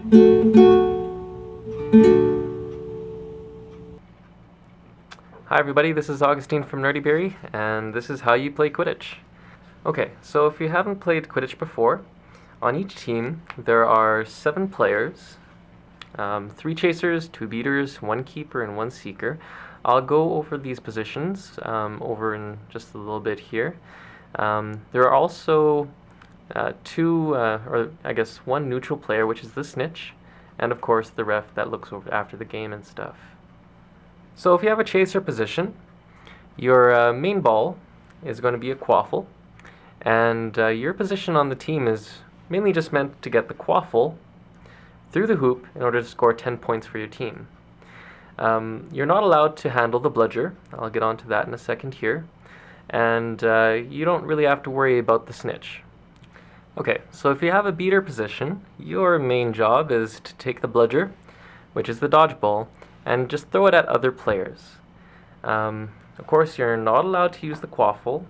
Hi everybody, this is Augustine from Nerdyberry, and this is how you play Quidditch. Okay, so if you haven't played Quidditch before, on each team there are 7 players, 3 chasers, 2 beaters, 1 keeper, and 1 seeker. I'll go over these positions over in just a little bit here. There are also 1 neutral player, which is the Snitch, and of course the ref that looks over after the game and stuff. So if you have a chaser position, your main ball is going to be a quaffle, and your position on the team is mainly just meant to get the quaffle through the hoop in order to score 10 points for your team. You're not allowed to handle the bludger. I'll get onto that in a second here. And you don't really have to worry about the snitch. Okay, so if you have a beater position, your main job is to take the bludger, which is the dodgeball, and just throw it at other players. Of course, you're not allowed to use the quaffle.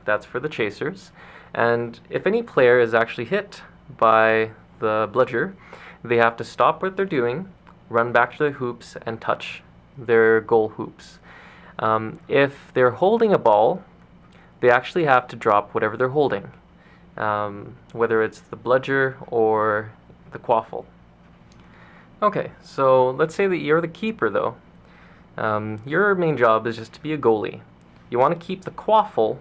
That's for the chasers. And if any player is actually hit by the bludger, they have to stop what they're doing, run back to the hoops, and touch their goal hoops. If they're holding a ball, they actually have to drop whatever they're holding, whether it's the bludger or the quaffle. Okay, so let's say that you're the keeper, though. Your main job is just to be a goalie. You want to keep the quaffle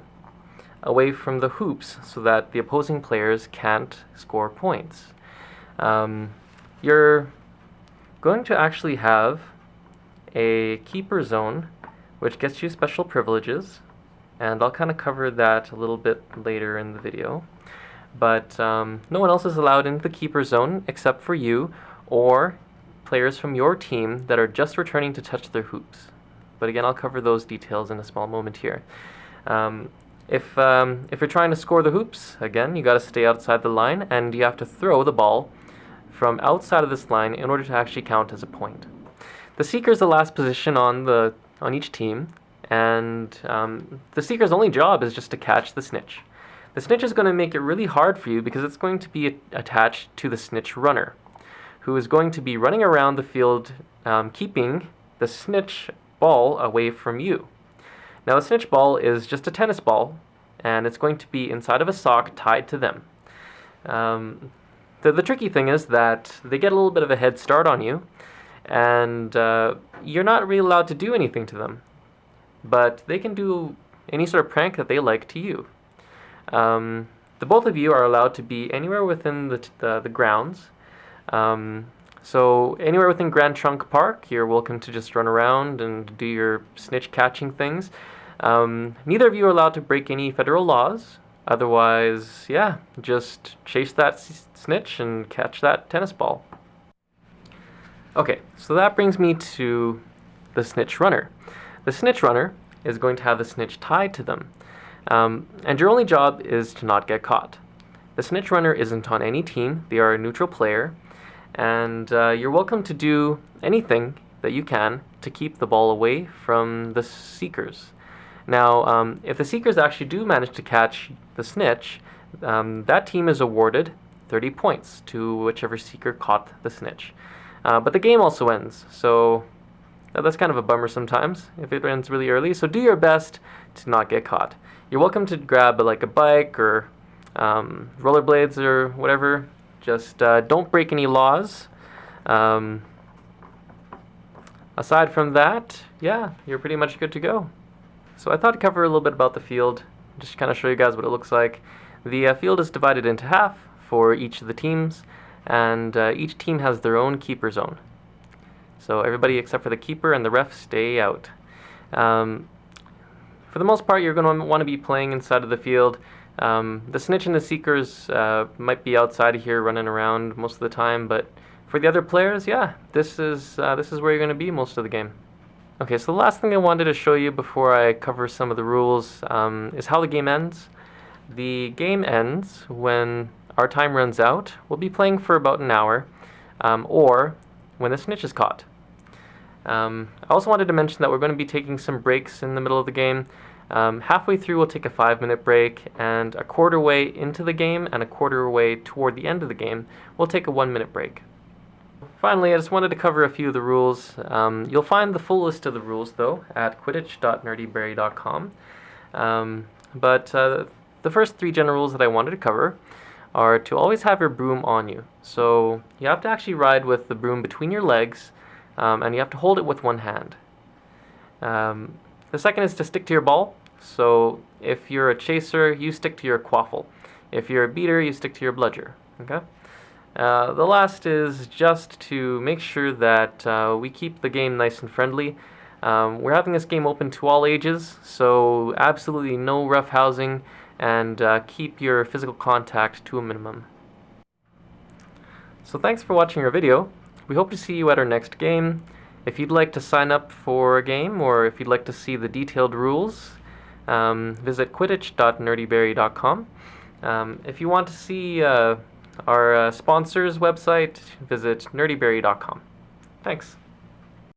away from the hoops so that the opposing players can't score points. You're going to actually have a keeper zone, which gets you special privileges, and I'll kind of cover that a little bit later in the video. But no one else is allowed into the keeper zone except for you or players from your team that are just returning to touch their hoops. But again, I'll cover those details in a small moment here. If you're trying to score the hoops, again, you got to stay outside the line, and you have to throw the ball from outside of this line in order to actually count as a point. The seeker is the last position on each team, and the seeker's only job is just to catch the snitch. The snitch is going to make it really hard for you because it's going to be attached to the Snitch Runner, who is going to be running around the field keeping the snitch ball away from you. Now the snitch ball is just a tennis ball, and it's going to be inside of a sock tied to them. The tricky thing is that they get a little bit of a head start on you, and you're not really allowed to do anything to them, but they can do any sort of prank that they like to you. The both of you are allowed to be anywhere within the grounds. So anywhere within Grand Trunk Park, you're welcome to just run around and do your snitch catching things. Neither of you are allowed to break any federal laws. Otherwise, yeah, just chase that snitch and catch that tennis ball. Okay, so that brings me to the Snitch Runner. The Snitch Runner is going to have the snitch tied to them. And your only job is to not get caught. The Snitch Runner isn't on any team. They are a neutral player. And you're welcome to do anything that you can to keep the ball away from the seekers. Now, if the seekers actually do manage to catch the snitch, that team is awarded 30 points to whichever seeker caught the snitch. But the game also ends, so that's kind of a bummer sometimes if it ends really early. So do your best to not get caught. You're welcome to grab like a bike or rollerblades or whatever. Just don't break any laws. Aside from that, yeah, you're pretty much good to go. So I thought I'd cover a little bit about the field, just to kind of show you guys what it looks like. The field is divided into half for each of the teams, and each team has their own keeper zone. So everybody except for the keeper and the ref stay out. For the most part, you're going to want to be playing inside of the field. The snitch and the seekers might be outside of here running around most of the time, but for the other players, yeah, this is where you're going to be most of the game. Okay, so the last thing I wanted to show you before I cover some of the rules is how the game ends. The game ends when our time runs out. We'll be playing for about an hour, or when the snitch is caught. I also wanted to mention that we're going to be taking some breaks in the middle of the game. Halfway through, we'll take a 5-minute break, and a quarter way into the game and a quarter way toward the end of the game, we'll take a 1-minute break. Finally, I just wanted to cover a few of the rules. You'll find the full list of the rules, though, at quidditch.nerdyberry.com. But the first 3 general rules that I wanted to cover are to always have your broom on you. So you have to actually ride with the broom between your legs, and you have to hold it with one hand. The second is to stick to your ball. So if you're a chaser, you stick to your quaffle. If you're a beater, you stick to your bludger. Okay? The last is just to make sure that we keep the game nice and friendly. We're having this game open to all ages, so absolutely no rough housing, and keep your physical contact to a minimum. So thanks for watching our video. We hope to see you at our next game. If you'd like to sign up for a game, or if you'd like to see the detailed rules, visit quidditch.nerdyberry.com. If you want to see our sponsor's website, visit nerdyberry.com. Thanks.